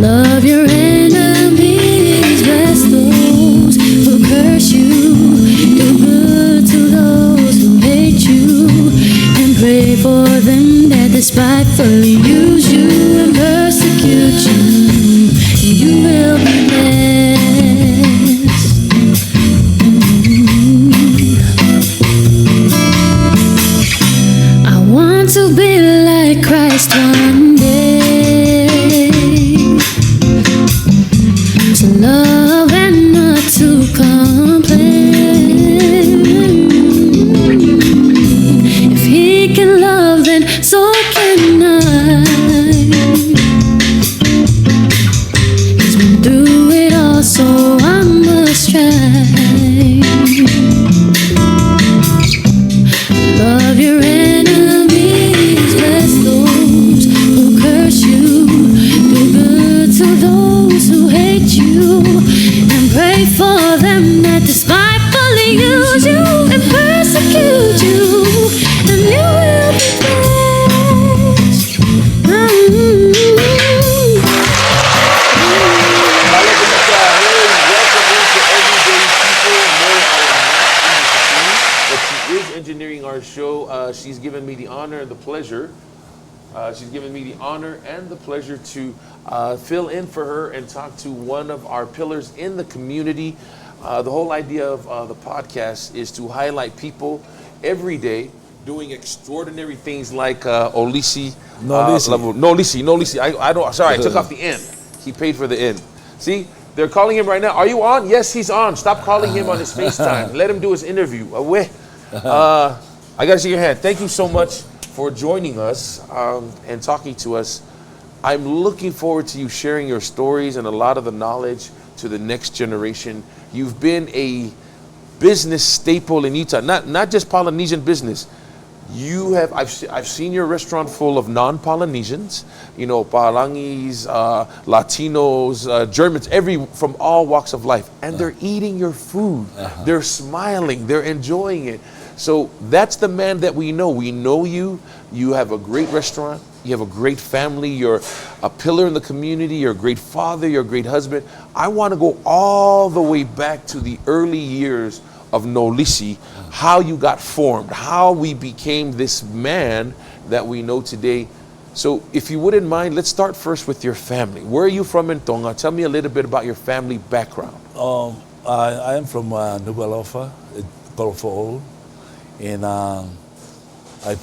Love your enemies, bless those who curse you, do good to those who hate you, and pray for them that despitefully use you and persecute you, and you will be blessed. I want to be like Christ one day, to love and not to complain. If he can love, then so can I. He's been through it all, so I must try. Love your enemies, bless those who curse you, do good to those who hate you, and pray for them that despitefully use you and persecute you, and you will be blessed. Engineering our show. She's given me the honor and the pleasure. To fill in for her and talk to one of our pillars in the community. The whole idea of the podcast is to highlight people every day doing extraordinary things like Nolisi Lavulo. Nolisi. I don't. Sorry, I took off the N. He paid for the N. See, they're calling him right now. Are you on? Yes, he's on. Stop calling him on his FaceTime. Let him do his interview. I got to see your hand. Thank you so much for joining us and talking to us. I'm looking forward to you sharing your stories and a lot of the knowledge to the next generation. You've been a business staple in Utah, not just Polynesian business. You have. I've seen your restaurant full of non-Polynesians. You know, Palangis, Latinos, Germans, from all walks of life, and they're eating your food. They're smiling. They're enjoying it. So that's the man that we know. We know you. You have a great restaurant. You have a great family. You're a pillar in the community. You're a great father. You're a great husband. I want to go all the way back to the early years of Nolisi, how you got formed, how we became this man that we know today. So if you wouldn't mind, let's start first with your family. Where are you from in Tonga? Tell me a little bit about your family background. I am from Nuku'alofa, Kolofo. And I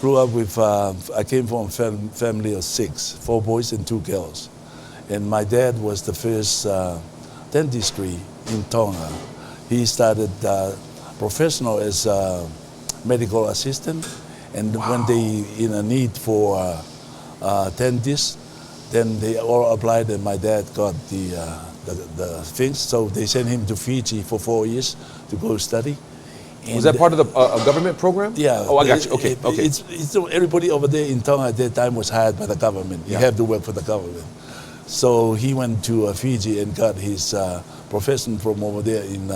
grew up with, I came from a family of 6, 4 boys and 2 girls. And my dad was the first dentistry in Tonga. He started professional as a medical assistant. And when they in a need for dentists, then they all applied and my dad got the things. So they sent him to Fiji for 4 years to go study. Was that part of the government program? Yeah. Oh, I got you. Okay. It's everybody over there in Tonga at that time was hired by the government. You have to work for the government. So he went to Fiji and got his profession from over there in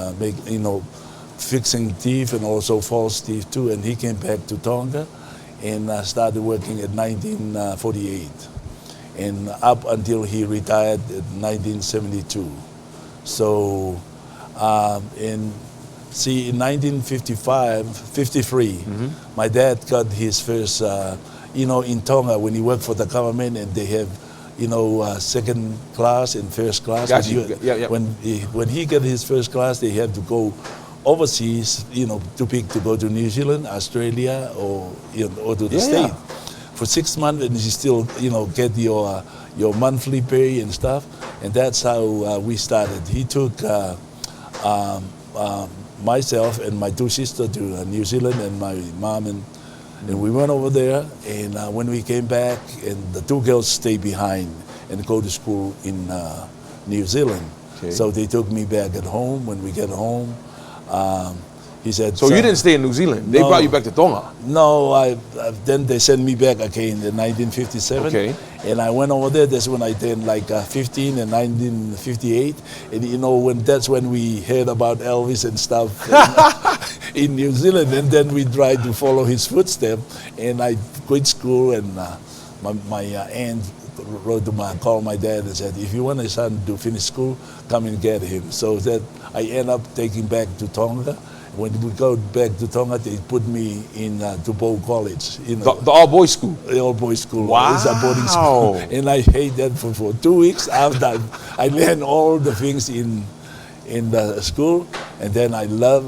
fixing teeth and also false teeth too. And he came back to Tonga and started working at 1948 and up until he retired in 1972. So in 1953, my dad got his first, in Tonga when he worked for the government and they have, second class and first class. Got you. When he got his first class, they had to go overseas, to go to New Zealand, Australia, or to the state for 6 months, and you still, get your monthly pay and stuff. And that's how we started. He took myself and my 2 sisters to New Zealand and my mom and we went over there and when we came back and the 2 girls stayed behind and go to school in New Zealand. Okay. So they took me back at home. When we get home, he said... So you didn't stay in New Zealand? They brought you back to Tonga? No, then they sent me back again in 1957. Okay. And I went over there. That's when I turned like 15 in 1958. And that's when we heard about Elvis and stuff in New Zealand. And then we tried to follow his footsteps. And I quit school and my aunt called my dad and said, if you want his son to finish school, come and get him. So that I end up taking back to Tonga. When we go back to Tonga, they put me in Dubois College. The all-boys school? The all-boys school. Wow. It's a boarding school. And I hate that for 2 weeks. After I learned all the things in the school, and then I love,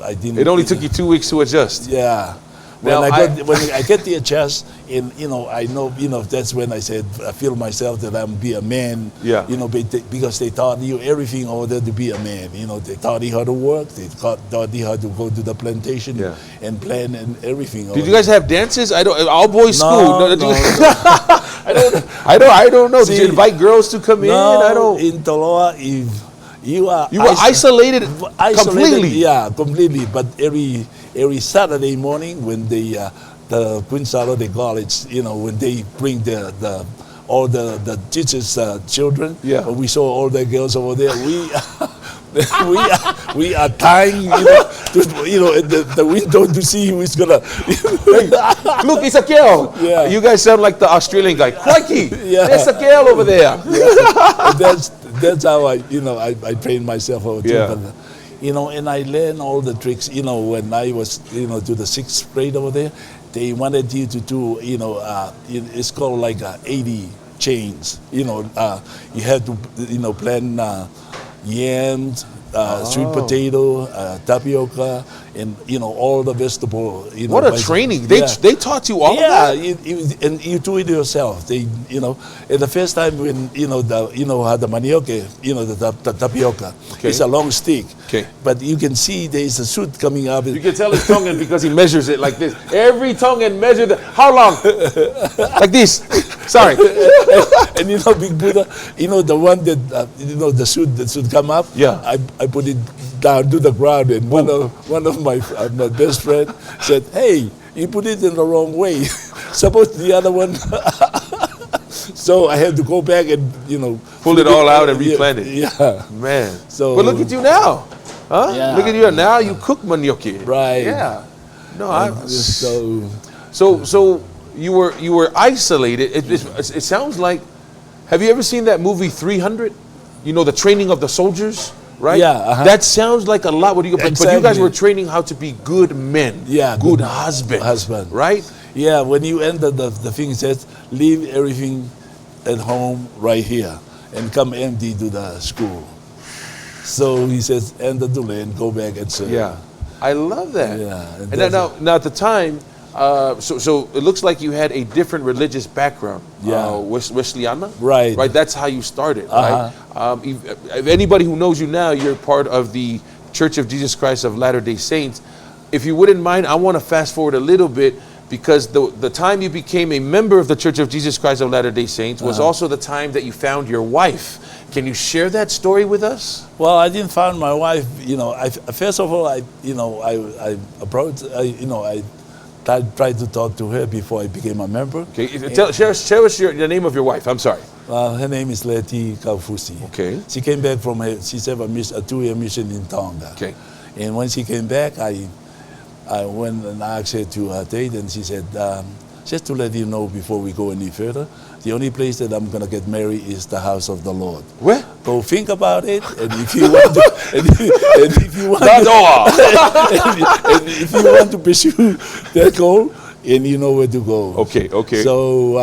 I didn't. It only took you 2 weeks to adjust. Yeah. When I get the adjust, and I know, that's when I said I feel myself that I'm be a man. Yeah. Because they taught you everything over there to be a man. They taught you how to work. They taught you how to go to the plantation and plan and everything. Did you guys have dances? All boys school. No. I don't know. Did you invite girls to come in? In Toloa, if you were isolated completely. Yeah, completely. But every Saturday morning when the Queen Charlotte College, when they bring all the teachers' children, we saw all the girls over there. We are tying, the window to see who is gonna. Look, it's a girl. Yeah. You guys sound like the Australian guy. Crikey, Yeah. there's a girl over there. That's how I trained myself over too. Yeah. But, and I learned all the tricks. When I was, to the 6th grade over there, they wanted you to do, it's called like 80 chains. You have to, plan yams, sweet potato, tapioca, and all the vegetable. What a training! They taught you all of that. Yeah, and you do it yourself. And the first time when the manioke, the tapioca, it's a long stick. Okay. But you can see there is a shoot coming up. You can tell it's Tongan because he measures it like this. Every Tongan measures it. How long? Like this. Sorry. And Big Buddha, the one that the shoot that should come up. Yeah. I put it down to the ground, and one of my best friend said, "Hey, you put it in the wrong way. Suppose the other one." So I had to go back and pull it all out and replant it. Yeah, man. So, but look at you now, huh? Yeah. Look at you now. You cook manioke, right? Yeah. No, so you were isolated. It sounds like. Have you ever seen that movie 300? The training of the soldiers. Right? Yeah. That sounds like a lot. But you guys were training how to be good men. Yeah. Good husband. Right? Yeah. When you enter the thing, it says, leave everything at home right here and come empty to the school. So he says, enter the land, go back and serve. Yeah. I love that. Yeah. And now at the time, so it looks like you had a different religious background. Yeah. Wesleyana? Right. Right, that's how you started, right? If anybody who knows you now, you're part of the Church of Jesus Christ of Latter-day Saints. If you wouldn't mind, I want to fast forward a little bit because the time you became a member of the Church of Jesus Christ of Latter-day Saints was also the time that you found your wife. Can you share that story with us? Well, I didn't find my wife. First of all, I approached. I tried to talk to her before I became a member. Okay, share us the name of your wife. I'm sorry. Her name is Leti Kaufusi. Okay. She came back from she's have a 2-year mission in Tonga. Okay. And when she came back, I went and asked her to date, and she said, just to let you know before we go any further, the only place that I'm going to get married is the house of the Lord. Where? Go think about it, and if you want to, and if you want and if you want to pursue that goal, and you know where to go. Okay. So,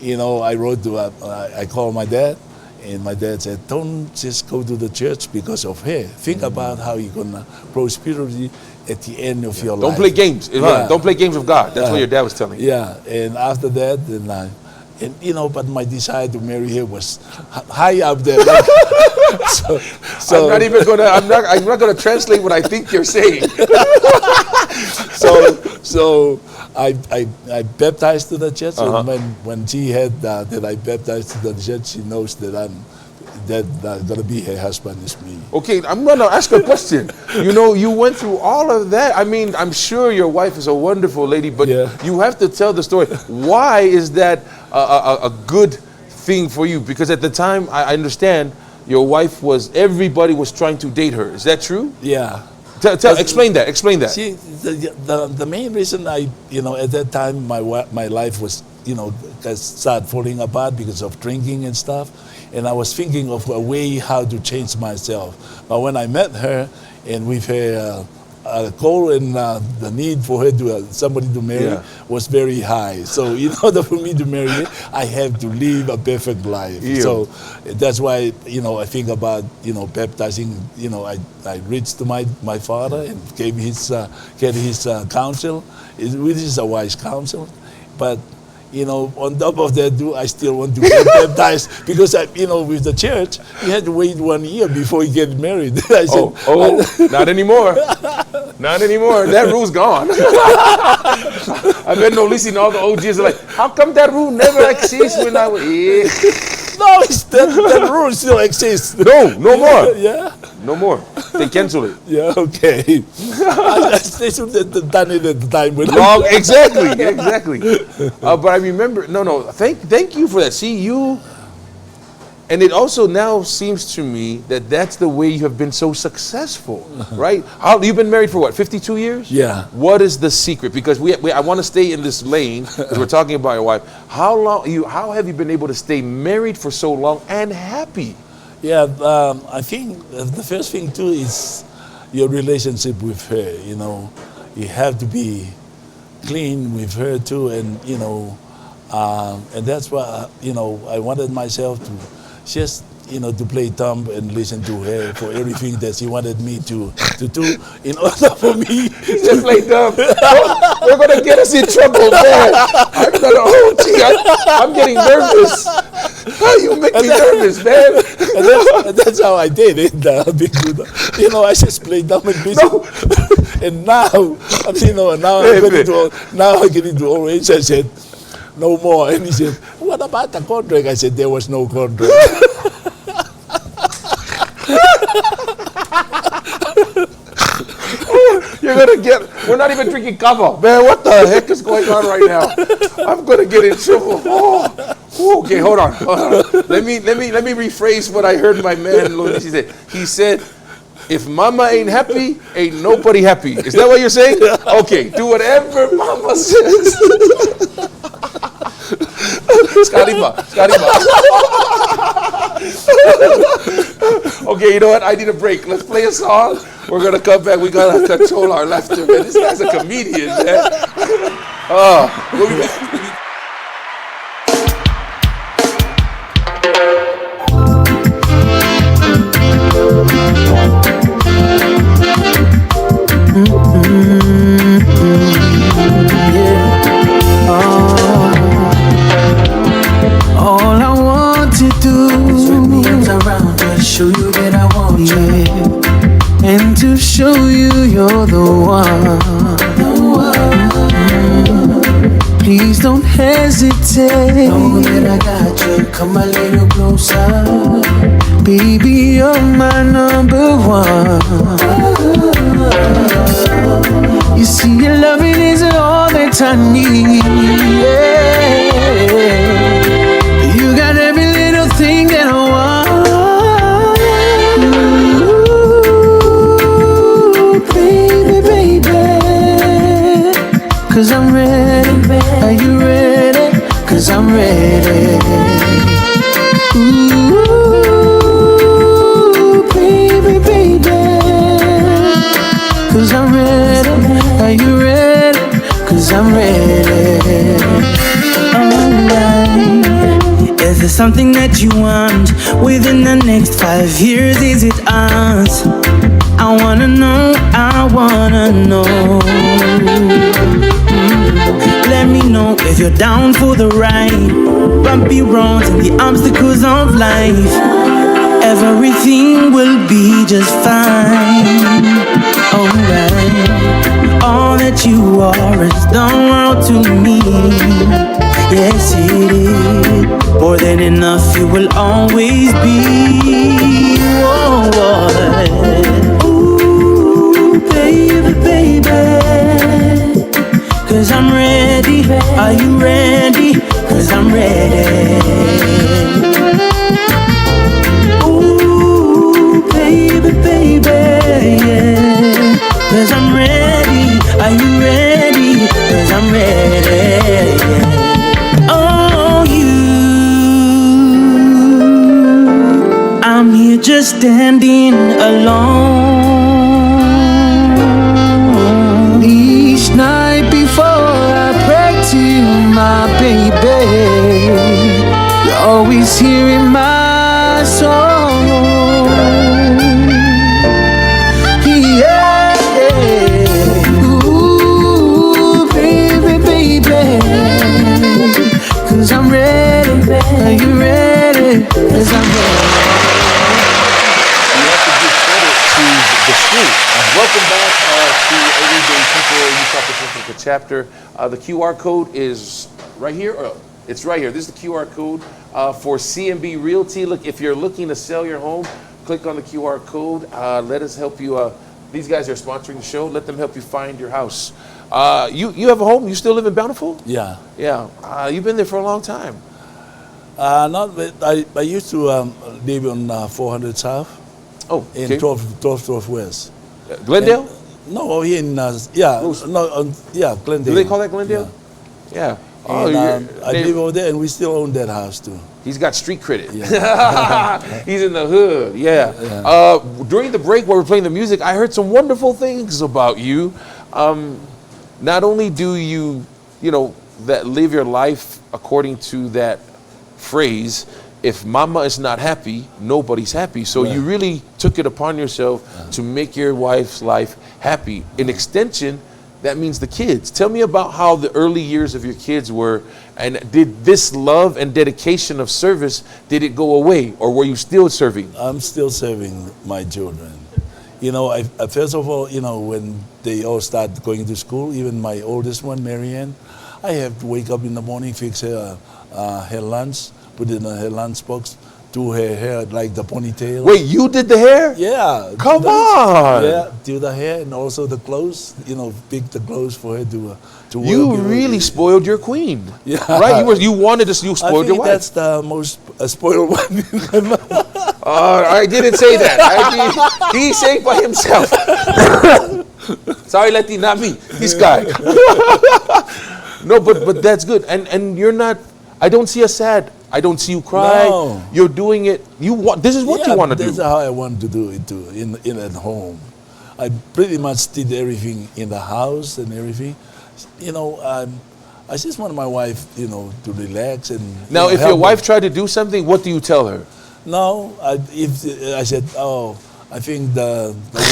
I wrote to, I called my dad, and my dad said, don't just go to the church because of her. Think about how you're going to prosperity at the end of your life. Don't play games. Yeah. Don't play games with God. That's what your dad was telling you. Yeah, and after that, but my desire to marry her was high up there. So I'm not gonna translate what I think you're saying. So I baptized to the church, and when she heard that I baptized to the church, she knows that gonna be her husband is me. Okay, I'm gonna ask a question. You went through all of that. I mean, I'm sure your wife is a wonderful lady, but you have to tell the story. Why is that a good thing for you? Because at the time, I understand your wife everybody was trying to date her. Is that true? Yeah. Explain that. See, the main reason at that time my life was start falling apart because of drinking and stuff. And I was thinking of a way how to change myself. But when I met her, and with her goal and the need for her to somebody to marry was very high. So in order for me to marry her, I have to live a perfect life. Yeah. So that's why I think about baptizing. I reached to my father and gave his counsel, which is a wise counsel, but. On top of that, I still want to get baptized because, with the church, you had to wait 1 year before you get married. I said, not anymore. Not anymore. That rule's gone. I bet Nolisi and all the OGs are like, how come that rule never exists when I was... No, that rule still exists. No more. Yeah? No more. They cancel it. Yeah, okay. They should have done it at the time. Exactly. But I remember, thank you for that. See, and it also now seems to me that that's the way you have been so successful, right? You've been married for what, 52 years? Yeah. What is the secret? Because I want to stay in this lane because we're talking about your wife. How have you been able to stay married for so long and happy? Yeah, I think the first thing too is your relationship with her. You have to be clean with her too, and and that's why I wanted myself to just to play dumb and listen to her for everything that she wanted me to do in order for me to play dumb. We're gonna get us in trouble, man. I'm getting nervous. You make me nervous, man. And that's how I did it. Big Buddha. I just played dumb and busy. No. And now, now I get into old age. I said, no more. And he said, what about the contract? I said, there was no contract. We're not even drinking kava. Man, what the heck is going on right now? I'm gonna get in trouble. Okay, hold on. Let me rephrase what I heard my man Nolisi say. He said, if mama ain't happy, ain't nobody happy. Is that what you're saying? Okay, do whatever mama says. Skariba. Okay, you know what? I need a break. Let's play a song. We're going to come back. We got to control our laughter, man. This guy's a comedian, man. We'll be back. All I want to do is wrap my arms around you, show you that I want you, and to show you you're the one. Please don't hesitate. Know that I got you. Come a little closer, baby. You're my number one. You see, your loving is all that I need. You got every little thing that I want. Ooh, baby. 'Cause I'm ready. Are you ready? 'Cause I'm ready. Ooh, baby. 'Cause I'm ready. Are you ready? 'Cause I'm ready. Alright. Is there something that you want within the next 5 years? Is it us? I wanna know. Let me know if you're down for the ride. Bumpy roads and the obstacles of life. Everything will be just fine. Alright. All that you are is the world to me. Yes, it is. More than enough, you will always be. Ooh, baby. 'Cause I'm ready. Are you ready? 'Cause I'm ready. Ooh, baby. 'Cause I'm ready. Are you ready? 'Cause I'm ready. Oh. just standing alone. Each night before I pray to my baby, you're always hearing my song. Yeah, ooh, baby, baby, 'cause I'm ready. Are you ready? 'Cause I'm ready. We have to give credit to the school. Welcome back to Everyday People Utah Pacifica chapter. The QR code is right here. Or it's right here. This is the QR code for CMB Realty. Look, if you're looking to sell your home, click on the QR code. Let us help you. These guys are sponsoring the show. Let them help you find your house. You have a home? You still live in Bountiful? Yeah. Yeah. You've been there for a long time. Not. I used to live on 400 South. Oh, In okay. 12 West. Glendale? No, here in Rose. Glendale. Do they call that Glendale? Yeah. Oh, And, I live over there, and we still own that house too. he's got street credit. Yeah. He's in the hood. Yeah. During the break while we're playing the music, I heard some wonderful things about you. Not only do you that live your life according to that phrase, if mama is not happy, nobody's happy. So you really took it upon yourself to make your wife's life happy. In extension, that means the kids. Tell me about how the early years of your kids were, and did this love and dedication of service, did it go away, or were you still serving? I'm still serving my children. I first of all, when they all start going to school, even my oldest one, Marianne, I have to wake up in the morning, fix her lunch, put it in her lunch box, do her hair like the ponytail. Wait, you did the hair? Yeah. Come on. Yeah, do the hair and also the clothes. Pick the clothes for her to work. You really spoiled your queen. Yeah. Right? You wanted to. You I spoiled think your wife. that's the most spoiled one. I didn't say that. He said by himself. Sorry, Letty, not me. This guy. No, but that's good. And you're not. I don't see us sad. I don't see you cry. No. You're doing it. This is what you want to do. That's how I want to do it too. In at home, I pretty much did everything in the house and everything. I just want my wife, to relax and. Now, if help your wife her. tried to do something, what do you tell her? No, if I said, I think the world.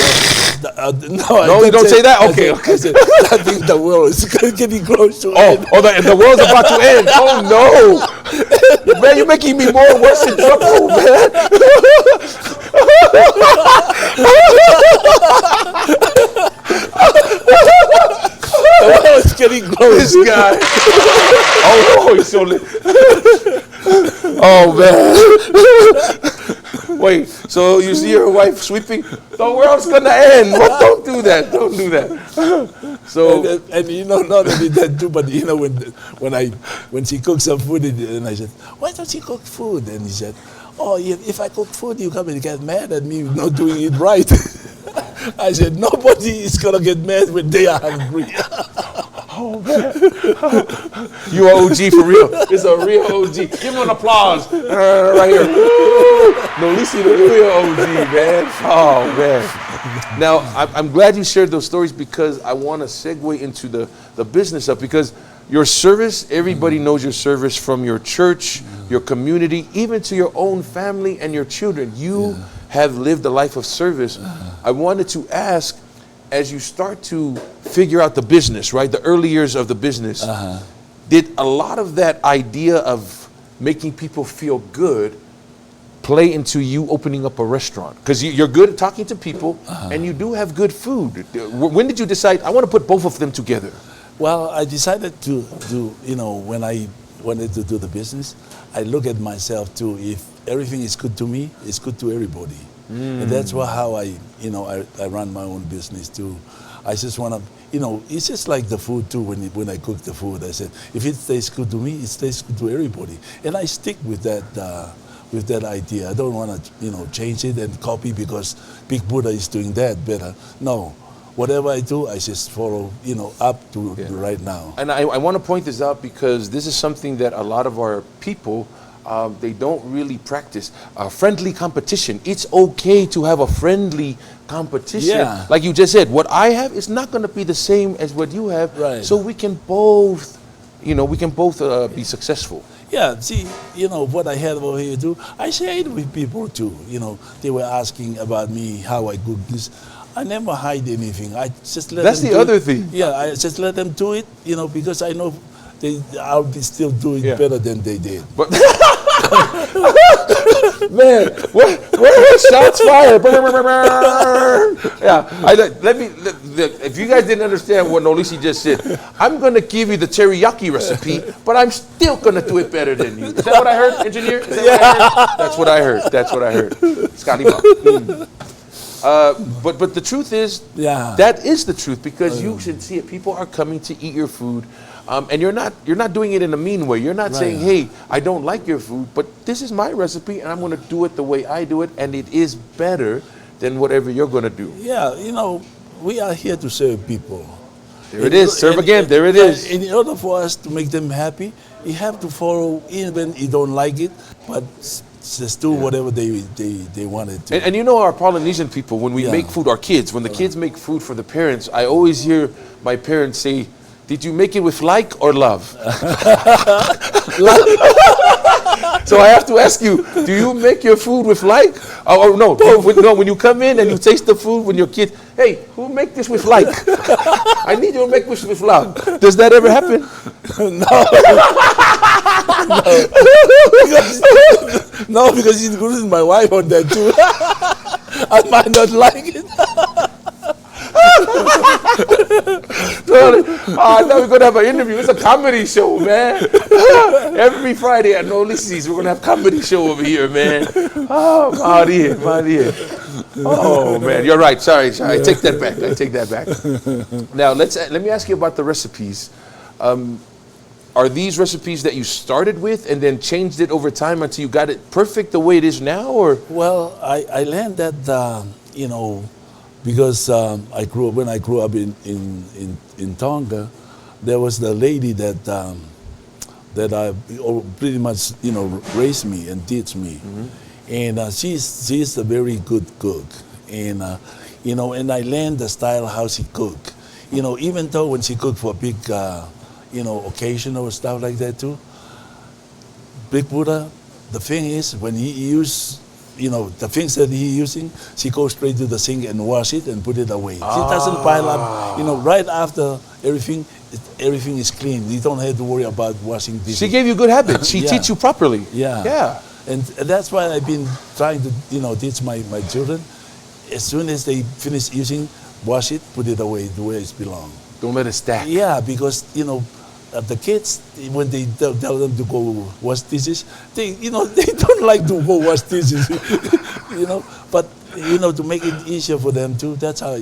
No, you don't say that? Okay, I said, I think the world is getting close to end. The world's about to end. Oh no, man, you're making me more worse in trouble, man. The world is getting close. This guy. Oh, he's so lit. Oh man. Wait, so you see your wife sweeping? The world's gonna end. Well, don't do that. Don't do that. So And not only that too, but when she cooks some food, and I said, why don't you cook food? And he said, if I cook food, you come and get mad at me not doing it right. I said, nobody is gonna get mad when they are hungry. oh man, you are OG for real. It's a real OG. Give him an applause right here. Nolisi, the real OG, man. Oh man. Now I'm glad you shared those stories, because I want to segue into the business stuff, because your service, everybody knows your service from your church, your community, even to your own family and your children. You have lived a life of service. I wanted to ask, as you start to figure out the business, right, the early years of the business, did a lot of that idea of making people feel good play into you opening up a restaurant? Because you're good at talking to people, and you do have good food. When did you decide, I want to put both of them together? Well, I decided to do, when I wanted to do the business, I look at myself too. If everything is good to me, it's good to everybody. And that's how I run my own business too. I just want to, it's just like the food too. When I cook the food, I said, if it tastes good to me, it tastes good to everybody. And I stick with that idea. I don't want to, change it and copy because Big Buddha is doing that better. No. Whatever I do, I just follow, up to right now. And I want to point this out, because this is something that a lot of our people they don't really practice friendly competition. It's okay to have a friendly competition. Yeah. Like you just said, what I have is not going to be the same as what you have. Right. So we can both, be successful. Yeah, see, what I had over here too, I shared with people too. They were asking about me, how I cook this. I never hide anything. I just let That's them the do other it. thing. Yeah, I just let them do it, because I know I'll be still doing Yeah. better than they did. But man, what shots fired? Yeah, if you guys didn't understand what Nolisi just said, I'm gonna give you the teriyaki recipe, but I'm still gonna do it better than you. Is that what I heard, engineer? Is that what I heard? That's what I heard. Scotty Bob. But the truth is, Yeah. that is the truth, because you should see it. People are coming to eat your food. And you're not doing it in a mean way. You're not saying, hey, I don't like your food, but this is my recipe and I'm going to do it the way I do it, and it is better than whatever you're going to do. Yeah, we are here to serve people. There it is. Serve again. There it is. In order for us to make them happy, you have to follow, even you don't like it, but just do whatever they wanted to. And our Polynesian people, when we make food, our kids, when the kids make food for the parents, I always hear my parents say, did you make it with like or love? So I have to ask you, do you make your food with like? Or no, when you come in and you taste the food when your kids, hey, who make this with like? I need you to make this with love. Does that ever happen? No, because including my wife on that too. I might not like it. I thought we were going to have an interview. It's a comedy show, man. Every Friday at Nolisi's, we're going to have a comedy show over here, man. Oh, Maria. Oh, man. You're right. Sorry. I take that back. Now, let me ask you about the recipes. Are these recipes that you started with and then changed it over time until you got it perfect the way it is now, or? Well, I learned that, because when I grew up in Tonga, there was the lady that I pretty much raised me and teach me, and she's a very good cook, and and I learned the style how she cook, even though when she cooked for big occasion or stuff like that too. Big Buddha, the thing is when he used the things that he's using, she goes straight to the sink and wash it and put it away. She doesn't pile up, right after everything is clean. You don't have to worry about washing dishes. She gave you good habits. She teach you properly. Yeah. And that's why I've been trying to, teach my children. As soon as they finish using, wash it, put it away the way it belongs. Don't let it stack. Yeah, because, the kids, when they tell them to go wash dishes, they don't like to go wash dishes, But to make it easier for them too, that's how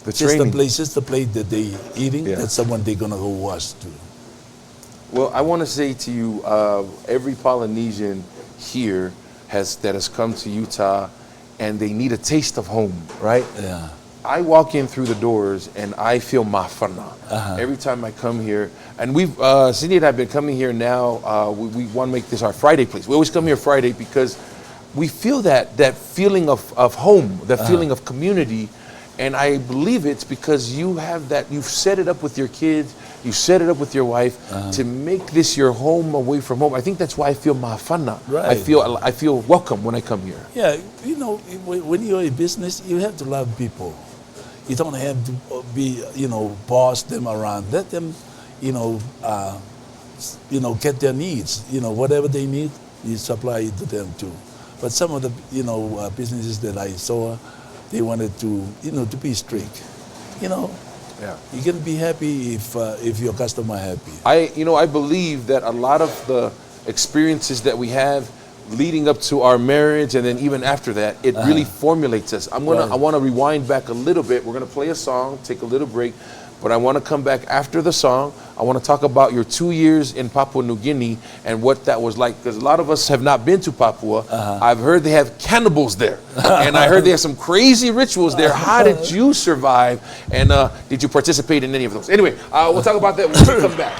just the plate that they eating. Yeah. That's the one they're gonna go wash too. Well, I want to say to you, every Polynesian here that has come to Utah, and they need a taste of home, right? Yeah. I walk in through the doors and I feel mafana every time I come here. And Cindy and I have been coming here now. We want to make this our Friday place. We always come here Friday because we feel that feeling of home, that feeling of community. And I believe it's because you have that, you've set it up with your kids, you set it up with your wife to make this your home away from home. I think that's why I feel mafana. Right. I feel welcome when I come here. Yeah, when you're in business, you have to love people. You don't have to be, boss them around. Let them, get their needs. Whatever they need, you supply it to them too. But some of the, businesses that I saw, they wanted to, to be strict. Yeah. You can be happy if your customer happy. I believe that a lot of the experiences that we have leading up to our marriage and then even after that, it really formulates us. I want to rewind back a little bit. We're going to play a song, take a little break, but I want to come back after the song. I want to talk about your 2 years in Papua New Guinea and what that was like, because a lot of us have not been to Papua. I've heard they have cannibals there, and I heard they have some crazy rituals there. How did you survive, and did you participate in any of those? Anyway, we'll talk about that when we come back.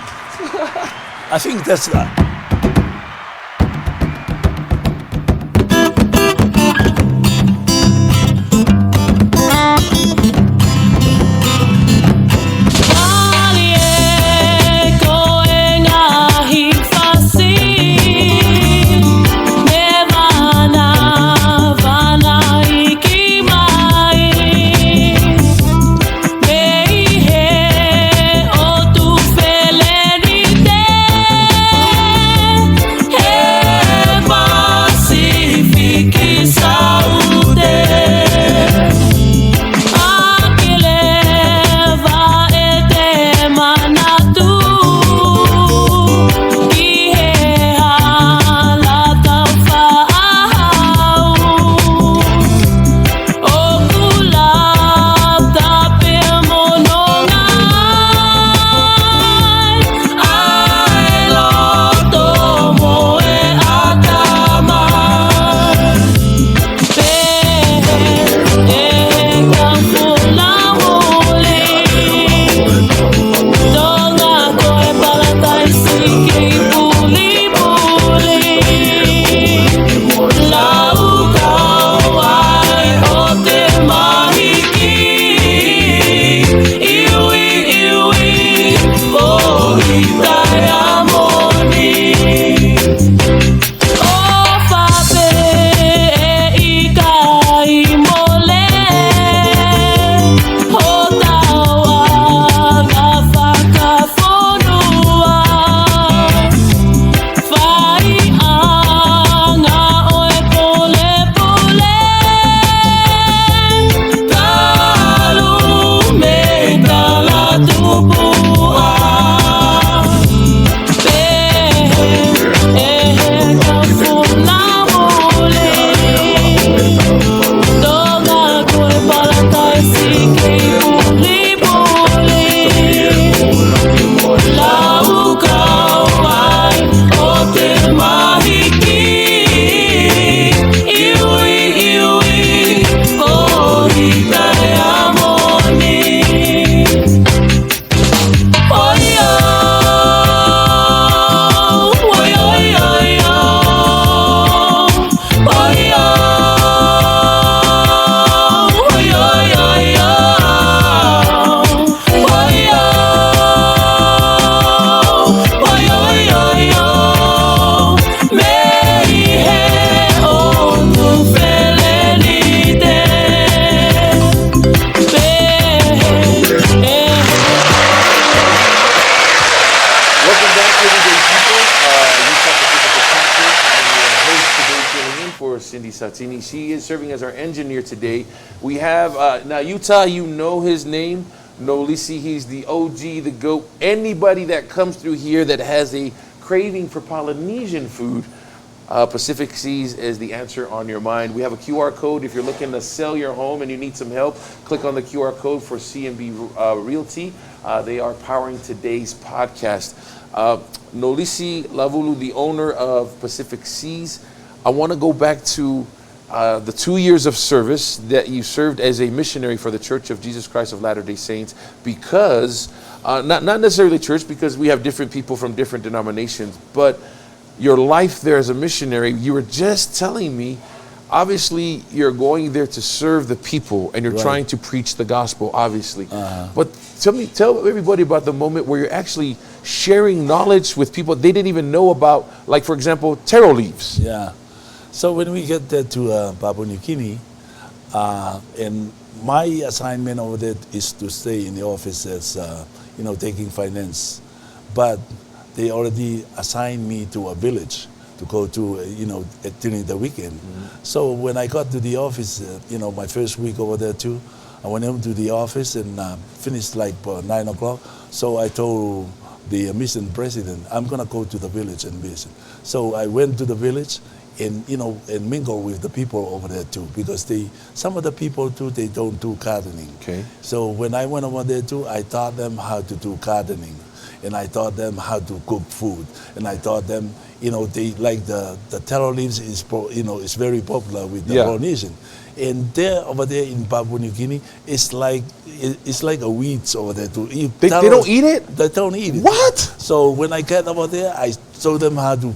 I think that's course, Cindy Satini. She is serving as our engineer today. We have, now Utah, you know his name, Nolisi. He's the OG, the GOAT. Anybody that comes through here that has a craving for Polynesian food, Pacific Seas is the answer on your mind. We have a QR code. If you're looking to sell your home and you need some help, click on the QR code for C&B Realty. They are powering today's podcast. Nolisi Lavulo, the owner of Pacific Seas. I want to go back to the 2 years of service that you served as a missionary for the Church of Jesus Christ of Latter-day Saints, because, not necessarily church, because we have different people from different denominations, but your life there as a missionary. You were just telling me, obviously you're going there to serve the people and you're trying to preach the gospel, obviously. But tell everybody about the moment where you're actually sharing knowledge with people they didn't even know about, like, for example, taro leaves. Yeah. So when we get there to Papua New Guinea, and my assignment over there is to stay in the office as, taking finance. But they already assigned me to a village to go to, during the weekend. So when I got to the office, my first week over there too, I went into the office and finished like 9 o'clock. So I told the mission president, I'm gonna go to the village and visit. So I went to the village and, and mingle with the people over there too, because some of the people too, they don't do gardening. Okay. So when I went over there too, I taught them how to do gardening. And I taught them how to cook food, and I taught them, they like the taro leaves is very popular with the Polynesian, and over there in Papua New Guinea, it's like a weeds over there to eat. They don't eat it. They don't eat it. What? So when I get over there, I showed them how to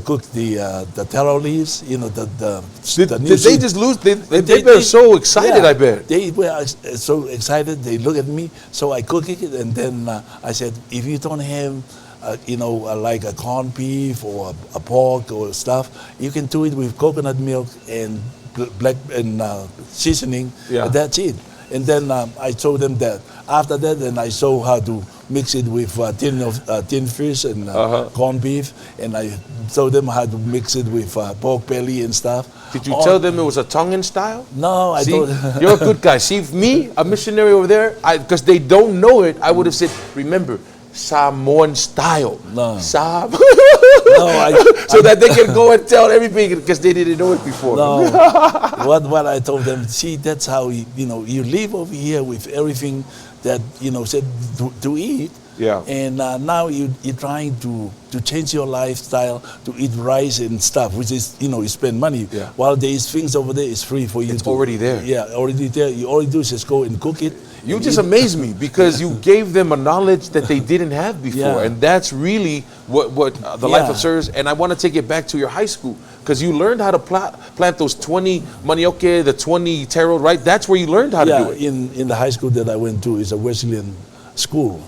cook the taro leaves. Did they just lose? They were so excited. I bet they were so excited. They look at me. So I cook it, and then I said, if you don't have, like a corned beef or a pork or stuff, you can do it with coconut milk and black and seasoning. Yeah. And that's it. And then I showed them that. After that, then I showed how to mix it with tin fish and corned beef, and I showed them how to mix it with pork belly and stuff. Did you tell them it was a Tongan style? No, I don't. You're a good guy. See, me, a missionary over there, because they don't know it, I would have said, remember, Samoan style. No. So that they can go and tell everybody, because they didn't know it before. No. What I told them, see, that's how you live over here with everything that said to eat. Yeah. And now you're trying to change your lifestyle to eat rice and stuff, which is you spend money. Yeah. While there's things over there, it's free for you. It's already there. Yeah, already there. You all you do is just go and cook it. You just amaze me, because you gave them a knowledge that they didn't have before, and that's really what the life of service. And I want to take it back to your high school, because you learned how to plant those 20 manioke, the 20 taro, right? That's where you learned how to do it. In the high school that I went to is a Wesleyan school,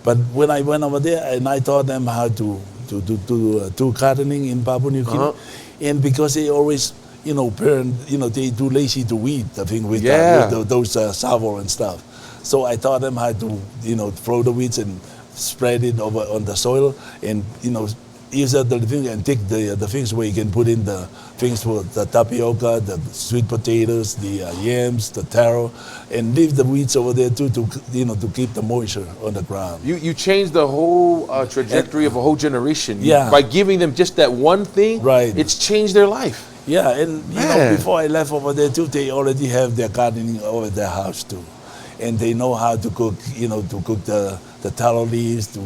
but when I went over there and I taught them how to do gardening in Papua New Guinea, and because they always they too lazy to weed the thing with those savo and stuff. So I taught them how to, throw the weeds and spread it over on the soil, and use the thing and take the things where you can put in the things for the tapioca, the sweet potatoes, the yams, the taro, and leave the weeds over there too to keep the moisture on the ground. You changed the whole trajectory of a whole generation. Yeah. By giving them just that one thing. Right. It's changed their life. Yeah, and before I left over there too, they already have their gardening over their house too, and they know how to cook. To cook the taro leaves,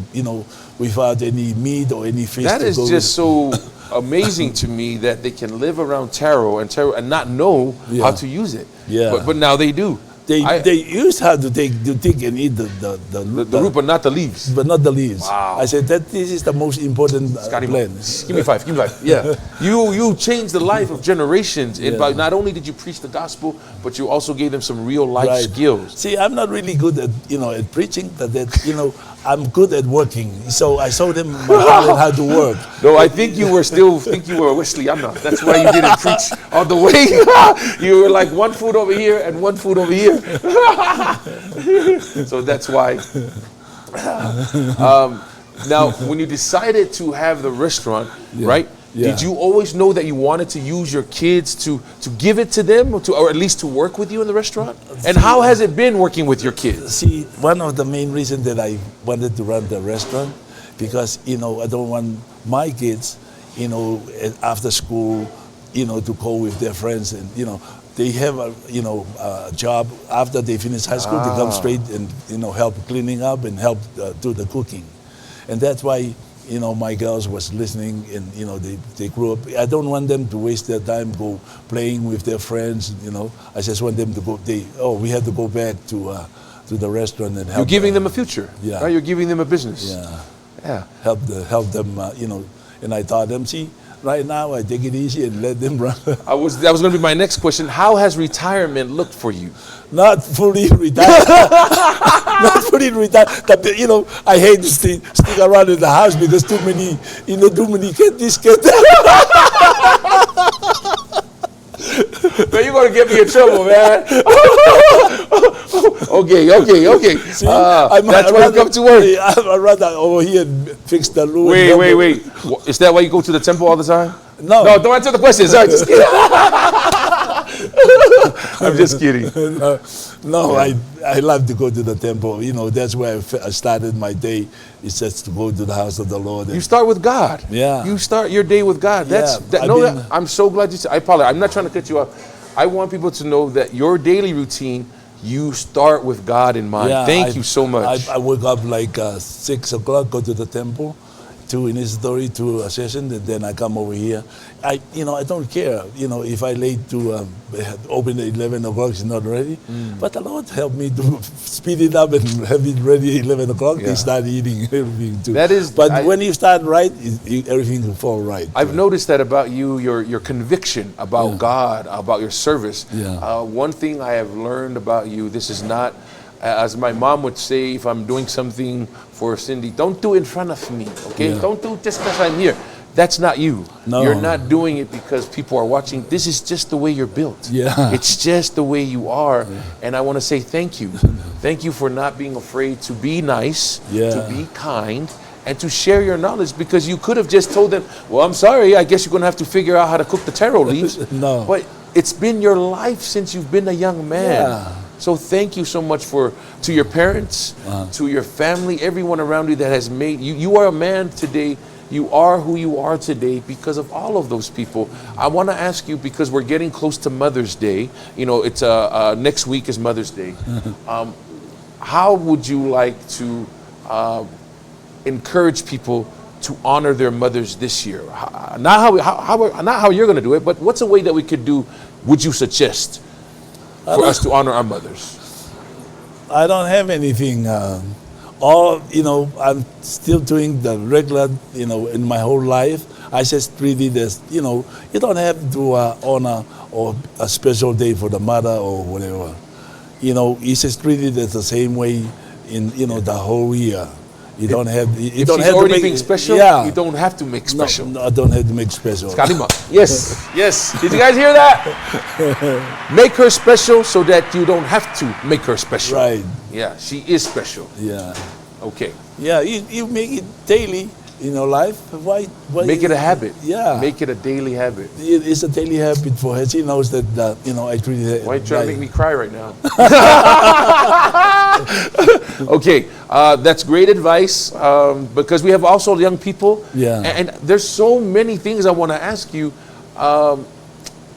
without any meat or any fish. That is just so amazing to me that they can live around taro and not know how to use it. Yeah. But now they do. They used how to take and eat the root, but not the leaves. But not the leaves. Wow. I said that this is the most important plant. Give me five. Yeah. You changed the life of generations. And by not only did you preach the gospel, but you also gave them some real life skills. See, I'm not really good at at preaching, but I'm good at working. So I showed them how to work. No, I think you were Wesleyana. That's why you didn't preach all the way. You were like one foot over here and one foot over here. So that's why. Now, when you decided to have the restaurant, right? Yeah. Did you always know that you wanted to use your kids to give it to them, or at least to work with you in the restaurant? And how has it been working with your kids? See, one of the main reasons that I wanted to run the restaurant, because, I don't want my kids, after school, to go with their friends and, they have a job after they finish high school. They come straight and help cleaning up and help do the cooking, and that's why my girls was listening and they grew up. I don't want them to waste their time go playing with their friends. I just want them to go. We have to go back to the restaurant and help. You're giving them a future. Yeah. Right? You're giving them a business. Yeah. Help them. And I taught them. See, right now I take it easy and let them run. That was going to be my next question. How has retirement looked for you? Not fully retired. Not fully retired. I hate to stick around in the house because too many get this, get that. Man, you're going to get me in trouble, man. Okay. See, that's why you come to work. I'd rather over here and fix the room. Wait. Is that why you go to the temple all the time? No, don't answer the question. Sorry, just kidding. I'm just kidding. No, I love to go to the temple. That's where I started my day. It's just to go to the house of the Lord. You start with God. Yeah. You start your day with God. I'm so glad you said. I apologize. I'm not trying to cut you off. I want people to know that your daily routine, you start with God in mind. Yeah, Thank you so much. I wake up like 6 o'clock, go to the temple, 2 initiatory, 2 a session, and then I come over here. I don't care. If I late to open at 11 o'clock, it's not ready. But the Lord helped me to speed it up and have it ready at 11 o'clock. Yeah. They start eating everything too. But when you start right, everything will fall right. I've noticed that about you, your conviction about God, about your service. Yeah. One thing I have learned about you, this is not, as my mom would say, if I'm doing something for Cindy, don't do it in front of me, okay? Yeah. Don't do it just because I'm here. That's not you. No. You're not doing it because people are watching. This is just the way you're built. Yeah. It's just the way you are. Yeah. And I want to say thank you. Thank you for not being afraid to be nice, to be kind, and to share your knowledge, because you could have just told them, well, I'm sorry, I guess you're going to have to figure out how to cook the taro leaves. No. But it's been your life since you've been a young man. Yeah. So thank you so much to your parents, to your family, everyone around you that has made you. You are a man today. You are who you are today because of all of those people. I want to ask you, because we're getting close to Mother's Day. It's next week is Mother's Day. How would you like to encourage people to honor their mothers this year? Not how you're going to do it, but what's a way that we could do? Would you suggest for us to honor our mothers? I don't have anything. I'm still doing the regular, in my whole life. I just treat it as, you don't have to honor or a special day for the mother or whatever. You just treat it as the same way in, the whole year. You don't have. You don't have already to make being special. Yeah. You don't have to make special. No, I don't have to make special. Kalima. Yes. Yes. Did you guys hear that? Make her special so that you don't have to make her special. Right. Yeah. She is special. Yeah. Okay. Yeah. You make it daily in your life. Why make it a habit? Yeah. Make it a daily habit. It's a daily habit for her. She knows that I treat her. Why are you trying to make me cry right now? Okay, that's great advice, because we have also young people. Yeah. And there's so many things I want to ask you.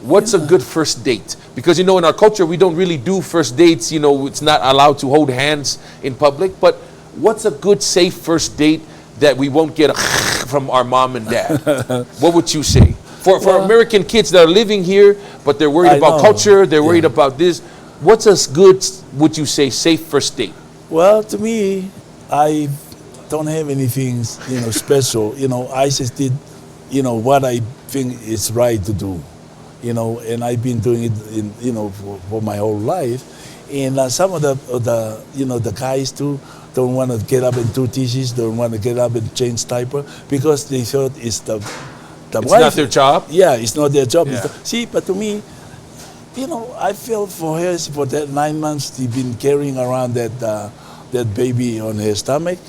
What's a good first date? Because, in our culture, we don't really do first dates. It's not allowed to hold hands in public. But what's a good, safe first date that we won't get a from our mom and dad? What would you say? For American kids that are living here, but they're worried about culture, they're worried about this. What's a good, would you say, safe first date? Well, to me, I don't have anything, special. I just did, what I think is right to do, and I've been doing it, for my whole life. And some of the guys too don't want to get up and do dishes, don't want to get up and change diaper because they thought it's the It's wife. not their job? Yeah, it's not their job. Yeah. See, but to me, I feel for her for that 9 months. She's been carrying around that baby on her stomach,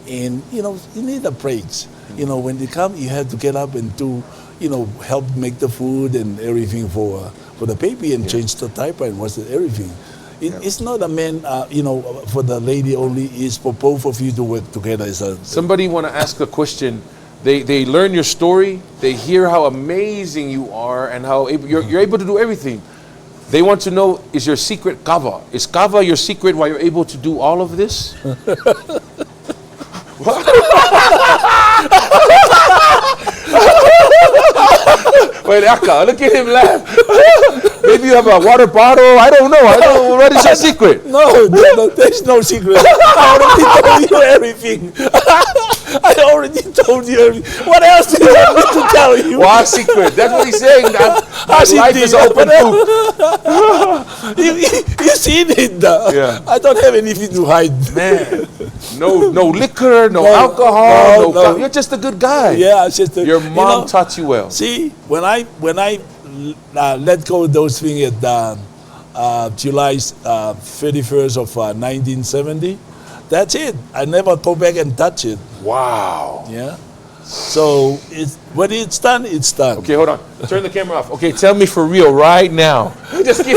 and you need a breaks. When they come, you have to get up and do help make the food and everything for the baby and change the diaper and what's everything. It's not a man, for the lady only. It's for both of you to work together. Somebody want to ask a question. They learn your story. They hear how amazing you are and how you're able to do everything. They want to know, is your secret kava? Is kava your secret why you're able to do all of this? Wait, Aka, look at him laugh. Maybe you have a water bottle. I don't know. What is your secret? No, there's no secret. I already told you everything. I already told you everything. What else do you want me to tell you? What secret? That's what he's saying. My life is open book. You seen it. Yeah. I don't have anything to hide. Man, no liquor, no alcohol, no. You're just a good guy. Yeah, it's just your mom taught you well. See, when I let go of those things at July 31st of 1970, that's it. I never go back and touch it. Wow. Yeah. So when it's done, it's done. Okay, hold on. Turn the camera off. Okay, tell me for real right now. Just give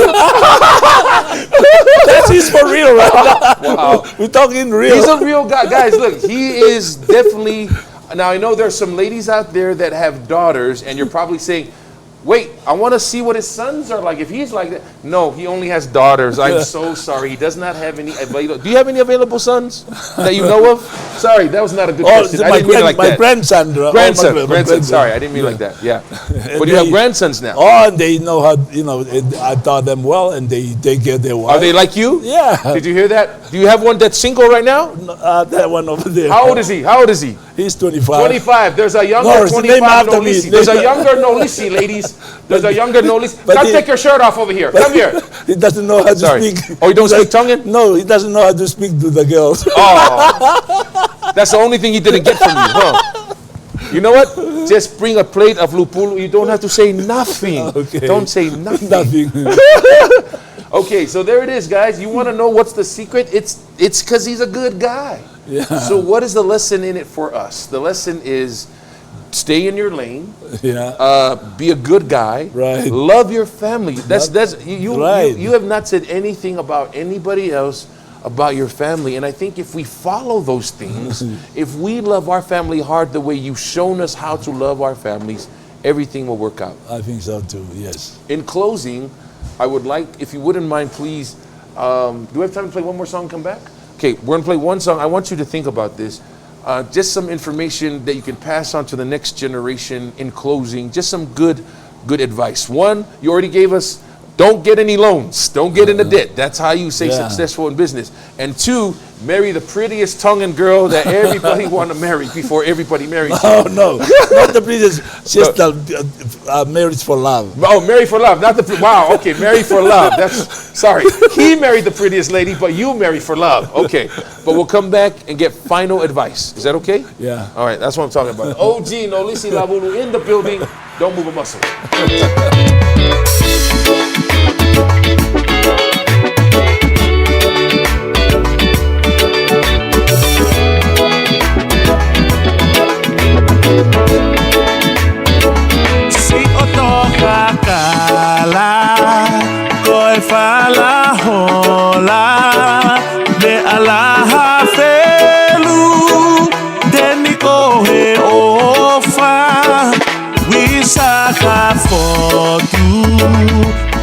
That is for real right now. Wow. We're talking real. He's a real guy. Guys, look, he is definitely... Now, I know there's some ladies out there that have daughters, and you're probably saying, wait, I want to see what his sons are like. If he's like that. No, he only has daughters. I'm so sorry. He does not have any available. Do you have any available sons that you know of? Sorry, that was not a good question. I didn't mean it like that. My grandson. Grandson. Sorry, I didn't mean like that. Yeah. But you have grandsons now. Oh, and they know how, I taught them well, and they get their wife. Are they like you? Yeah. Did you hear that? Do you have one that's single right now? That one over there. How old is he? He's 25. 25. There's a younger 25 Nolisi. There's a younger Nolisi, ladies. There's a younger Nolisi. Come take your shirt off over here. Come here. He doesn't know how to speak. Oh, you don't speak Tongan? No, he doesn't know how to speak to the girls. Oh. That's the only thing he didn't get from you, huh? You know what? Just bring a plate of lupulu. You don't have to say nothing. Okay. Don't say nothing. Nothing. Okay, so there it is, guys. You want to know what's the secret? It's because he's a good guy. Yeah. So what is the lesson in it for us? The lesson is stay in your lane. Yeah. Be a good guy. Right. Love your family. You have not said anything about anybody else about your family. And I think if we follow those things, if we love our family hard the way you've shown us how to love our families, everything will work out. I think so too, yes. In closing, I would like, if you wouldn't mind, please, do we have time to play one more song and come back? Okay, we're going to play one song. I want you to think about this. Just some information that you can pass on to the next generation in closing. Just some good advice. One, you already gave us, don't get any loans. Don't get into debt. That's how you stay successful in business. And two, marry the prettiest Tongan girl that everybody want to marry before everybody marries you. Oh, no. Not the prettiest. Just the marriage for love. Oh, marry for love. Not the, wow, okay, marry for love. Sorry. He married the prettiest lady, but you marry for love. Okay. But we'll come back and get final advice. Is that okay? Yeah. All right, that's what I'm talking about. OG Nolisi Lavulo in the building. Don't move a muscle. Si otoka kala koe fala hola de alaha felu deni kohe ofa wisaka fotu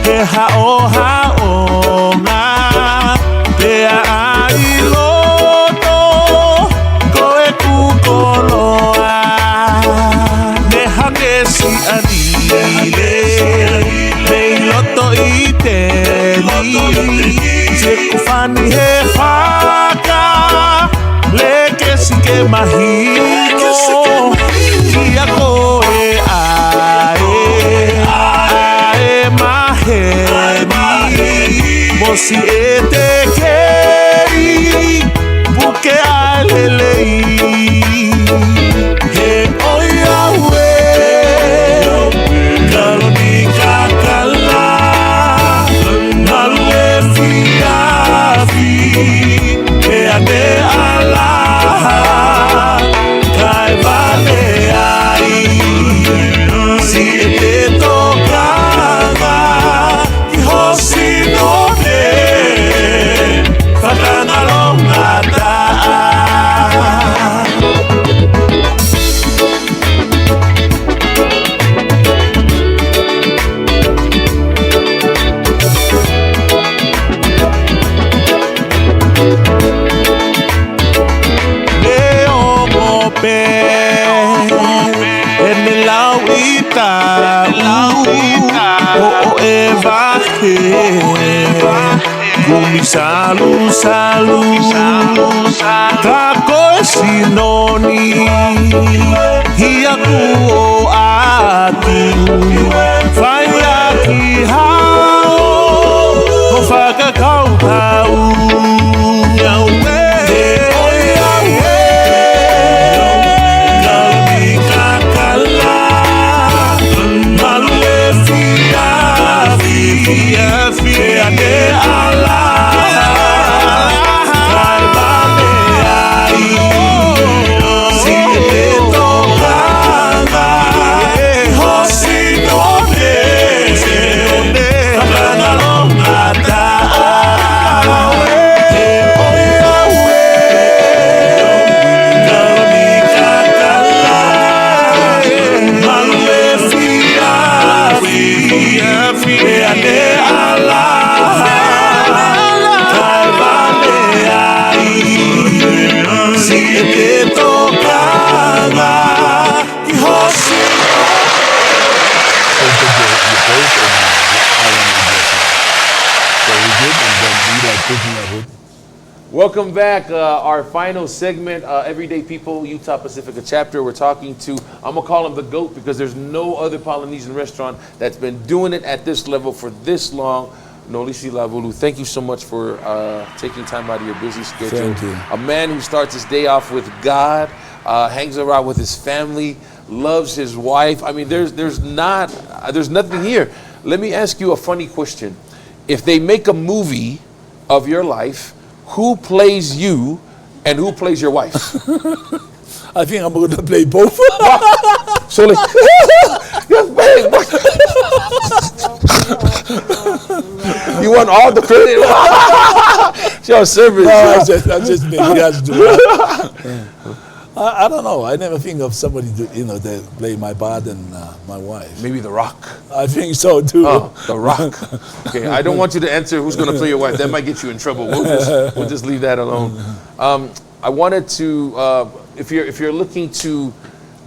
he hao nga pea ailoto koe kukoloa si anile leiloto iteli se kufani he faka leke sike mahiko kia koe ae maheri mosi ete keri buke alelei he oia we Si o eva Gumi salu Tako sinoni Hiya ku o atu Faya ki hao Ko faka kau tau Yawe Yawe Kalmi kakala Malu fia Fia de Allah Welcome back. Our final segment, Everyday People, Utah Pacifica chapter. We're talking to, I'm going to call him the GOAT because there's no other Polynesian restaurant that's been doing it at this level for this long. Nolisi Lavulo, thank you so much for taking time out of your busy schedule. Thank you. A man who starts his day off with God, hangs around with his family, loves his wife. I mean, there's nothing here. Let me ask you a funny question. If they make a movie of your life, who plays you and who plays your wife? I think I'm going to play both. So like, you want all the credit? Your service. No, I'm just making guys do it. I don't know. I never think of somebody to play my part and my wife. Maybe The Rock. I think so too. Oh, The Rock. Okay, I don't want you to answer who's going to play your wife. That might get you in trouble. We'll just leave that alone. I wanted to, if you're looking to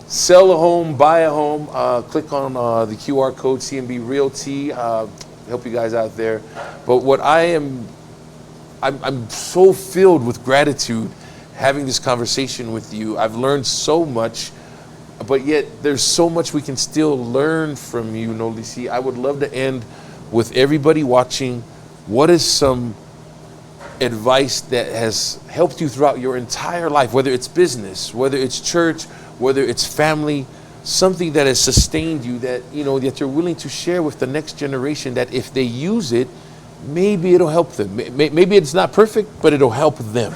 sell a home, buy a home, click on the QR code CMB Realty. Help you guys out there. But what I'm so filled with gratitude having this conversation with you. I've learned so much, but yet there's so much we can still learn from you, Nolisi. I would love to end with everybody watching. What is some advice that has helped you throughout your entire life, whether it's business, whether it's church, whether it's family, something that has sustained you that, that you're willing to share with the next generation, that if they use it, maybe it'll help them. Maybe it's not perfect, but it'll help them.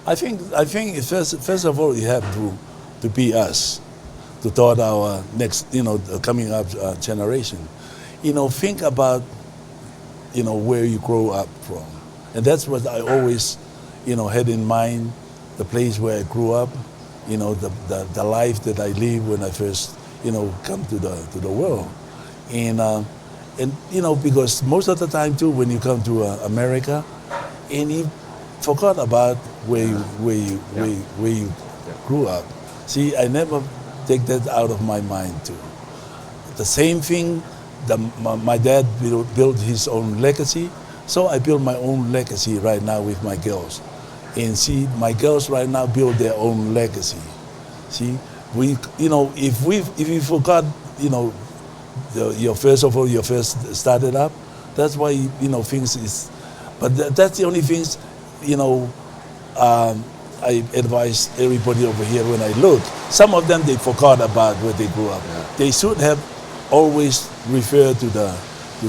I think first of all, you have to be us, to taught our next, coming up generation. Think about, where you grow up from. And that's what I always, had in mind, the place where I grew up, the life that I lived when I first, come to the world. And because most of the time too, when you come to America, and you forgot about where you grew up. See, I never take that out of my mind too. The same thing, my dad built his own legacy, so I build my own legacy right now with my girls. And see, my girls right now build their own legacy. See, if we forgot, your first started up, that's why, things is, but that's the only things, I advise everybody over here when I look. Some of them, they forgot about where they grew up. Yeah. They should have always referred to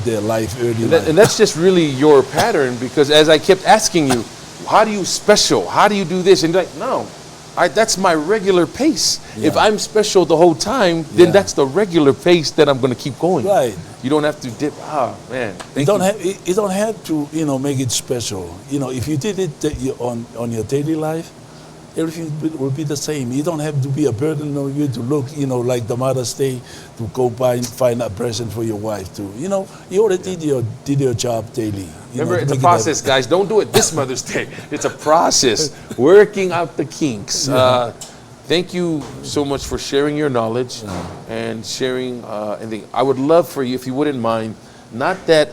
their life early life. And that's just really your pattern, because as I kept asking you, how do you special? How do you do this? And you're like, no, that's my regular pace. Yeah. If I'm special the whole time, then that's the regular pace that I'm going to keep going. Right. You don't have to dip. Man. You don't have to make it special. If you did it on your daily life, everything will be the same. You don't have to be a burden on you to look, like the Mother's Day, to go find a present for your wife too. You already did your job daily. Remember, it's a process, guys. Don't do it this Mother's Day. It's a process. Working out the kinks. Thank you so much for sharing your knowledge and sharing anything. I would love for you, if you wouldn't mind, not that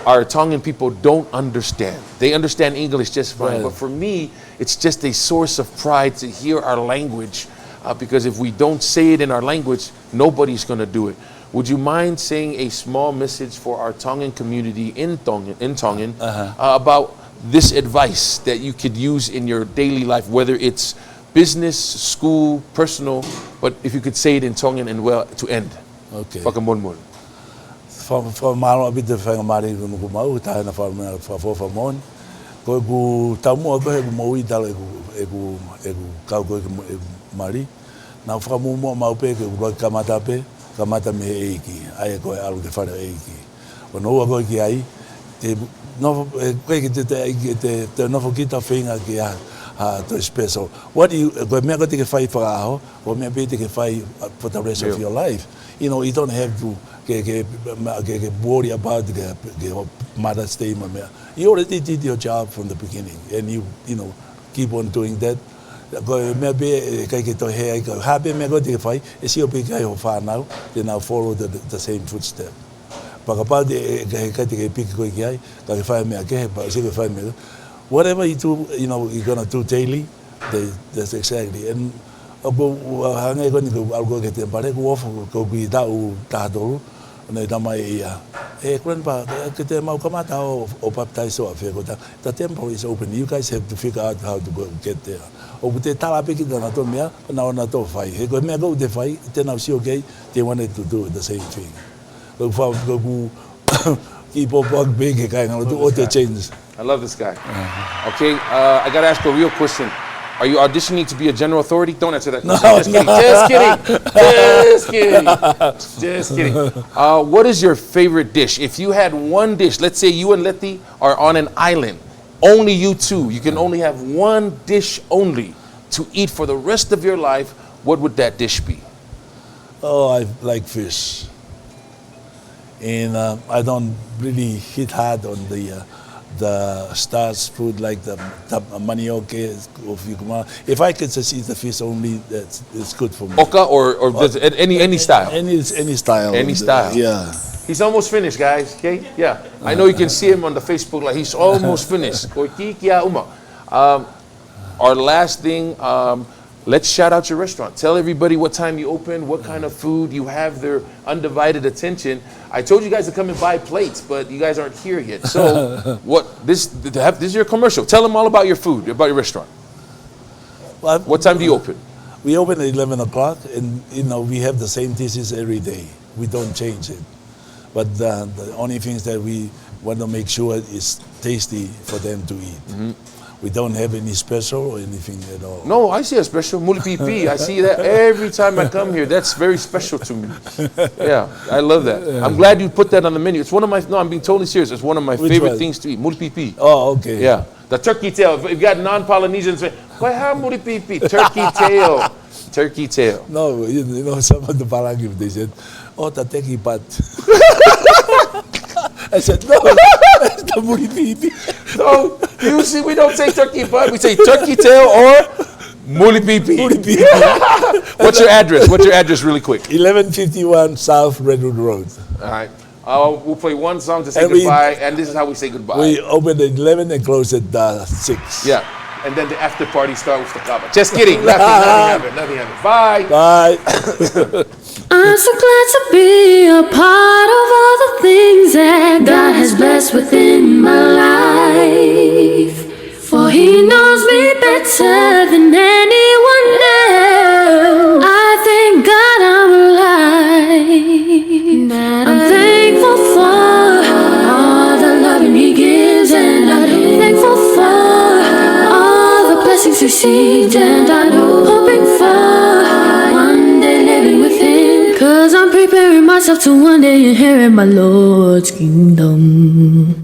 our Tongan people don't understand. They understand English just fine. But for me, it's just a source of pride to hear our language, because if we don't say it in our language, nobody's going to do it. Would you mind saying a small message for our Tongan community in Tongan about this advice that you could use in your daily life, whether it's business, school, personal, but if you could say it in Tongan and well to end. Okay. Whakamon. For malo bit de fanga mari no ko mau ta na fa fa mon ko ku ta mo ko mo i dal e ku ka ko mari na fa mo mau pe ko kamata me eiki ai ko algo de fa eiki o no ko ki ai te no ko ki te no fo kita finga ki to special. What do you go me go take fight for aho or me be take fight for the rest of your life. You know, you don't have to get worry about the Mother's Day. You already did your job from the beginning, and you know keep on doing that. Maybe to hair happy me go take fight. Is your big guy who far now? Then I'll follow the same footstep. But about the big guy, find me again, but see find me. Whatever you do, you know, you're gonna do daily. That's exactly. And hangay ko ni algo kete pare ko ko bida u tado na damai grandpa kete mau kamata o baptize o afego the temple is open. You guys have to figure out how to go get there. O bute tala pe ki na to mea na to fai he go me go de fai then now see okay they wanted to do the same thing. Go keep up big kind of do all the changes. I love this guy. Okay, I gotta ask a real question. Are you auditioning to be a general authority? Don't answer that question. Just kidding. Just kidding. What is your favorite dish? If you had one dish, let's say you and Letty are on an island, only you two, you can only have one dish only to eat for the rest of your life, what would that dish be? Oh, I like fish. And I don't really hit hard on the stars food like the manioc. If I could just eat the fish only, it's good for me. Oka or any style? Any style. Any style. Yeah. He's almost finished, guys. Okay? Yeah. I know you can see him on the Facebook, like he's almost finished. Our last thing, let's shout out your restaurant. Tell everybody what time you open, what kind of food you have, their undivided attention. I told you guys to come and buy plates, but you guys aren't here yet. So, this is your commercial. Tell them all about your food, about your restaurant. Well, what time do you open? We open at 11 o'clock, and you know we have the same dishes every day. We don't change it. But the only things that we want to make sure is tasty for them to eat. Mm-hmm. We don't have any special or anything at all. No, I see a special muli pipi. I see that every time I come here. That's very special to me. Yeah, I love that. Yeah. I'm glad you put that on the menu. It's one of my, no, I'm being totally serious. It's one of my favorite things to eat, muli pipi. Oh, okay. Yeah, the turkey tail. If you got non-Polynesians, why have muli pipi? Turkey tail. Turkey tail. No, you know, some of the Palangif, they said, oh, the turkey butt. I said, no, that's the muli pipi. No, you see, we don't say turkey butt. We say turkey tail or muli pipi. Muli pipi. What's your address? What's your address really quick? 1151 South Redwood Road. All right. We'll play one song to say goodbye, and this is how we say goodbye. We open at 11 and close at 6. Yeah. And then the after party start with the kaba. Just kidding. Nothing happened. Bye. Bye. I'm so glad to be a part of all the things that God has blessed within my life. For He knows me better than anyone else. I thank God I'm alive. I'm thankful for all the loving He gives, and I'm thankful for all the blessings received, and I'm hoping for one day living with Him. 'Cause I'm preparing myself to one day inherit my Lord's kingdom.